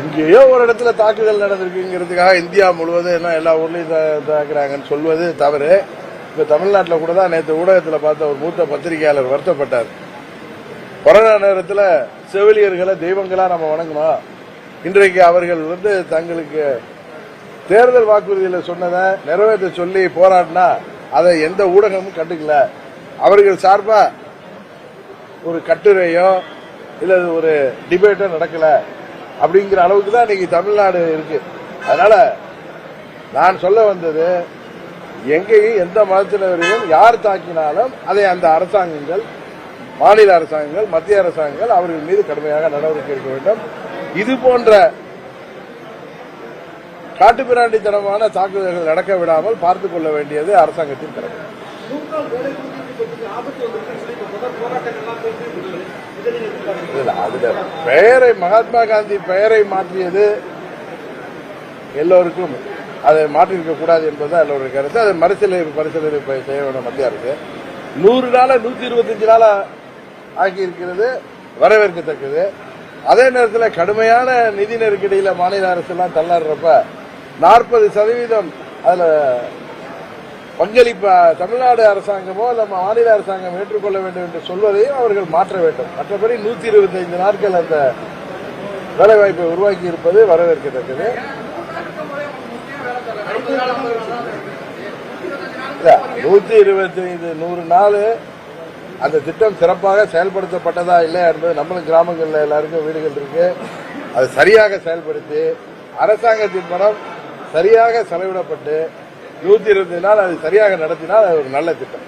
எங்கேயோ ஒரு இடத்துல தாக்குதல் நடந்திருக்குங்கிறதுக்காக இந்தியா முழுவதும் என்ன எல்லா ஊர்லயும் தாக்குறாங்கன்னு சொல்வது தவறு. இப்ப தமிழ்நாட்டில் கூட தான் நேற்று ஊடகத்தில் பார்த்த ஒரு மூத்த பத்திரிகையாளர் வருத்தப்பட்டார். கொரோனா நேரத்தில் செவிலியர்களை தெய்வங்களா நம்ம வணங்கணும். இன்றைக்கு அவர்கள் தங்களுக்கு தேர்தல் வாக்குறுதியில சொன்னதை நிறைவேற்ற சொல்லி போராடினா அதை எந்த ஊடகமும் கண்டுக்கல. அவர்கள் சார்பா ஒரு கட்டுரையோ இல்ல ஒரு டிபேட்டோ நடக்கல அப்படிங்கிற அளவுக்கு தான் இன்னைக்கு தமிழ்நாடு இருக்கு. அதனால நான் சொல்ல வந்தது, எங்கேயும் எந்த மதத்தினரையும் யார் தாக்கினாலும் அதை அந்த அரசாங்கங்கள், மாநில அரசாங்கங்கள், மத்திய அரசாங்கங்கள் அவர்கள் மீது கடுமையாக நடவடிக்கை எடுக்க வேண்டும். இது போன்ற காட்டுப்பிராண்டித்தனமான தாக்குதல்கள் நடக்க விடாமல் பார்த்துக் கொள்ள வேண்டியது அரசாங்கத்தின் கடமை. அதுல பெயரை, மகாத்மா காந்தி பெயரை மாற்றியது எல்லோருக்கும் அதை மாற்றிருக்க கூடாது என்பதுதான் எல்லோருடைய கருத்து. அதை பரிசீலனை செய்ய வேண்டும் மத்திய அரசு. 100 நாள 125 நாளா ஆக்கி இருக்கிறது வரவேற்கத்தக்கது. அதே நேரத்தில் கடுமையான நிதி நெருக்கடியில மாநில அரசு எல்லாம் தள்ளாடுறப்ப 40% அதுல பங்களிப்பு தமிழ்நாடு அரசாங்கமோ இல்ல மாநில அரசாங்கம் ஏற்றுக்கொள்ள வேண்டும் என்று சொல்வதையும் அவர்கள் மாற்ற வேண்டும். மற்றபடி 125 நாட்கள் அந்த வேலைவாய்ப்பை உருவாக்கி இருப்பது வரவேற்கத்தக்கது. 125 நாள் அந்த திட்டம் சிறப்பாக செயல்படுத்தப்பட்டதா இல்லையா என்பது நம்மளும் கிராமங்கள்ல எல்லாருக்கும் வீடுகள் இருக்கு. அது சரியாக செயல்படுத்தி அரசாங்கத்தின் பணம் சரியாக செலவிடப்பட்டு 125 நாள் அது சரியாக நடத்தினால் அது ஒரு நல்ல திட்டம்.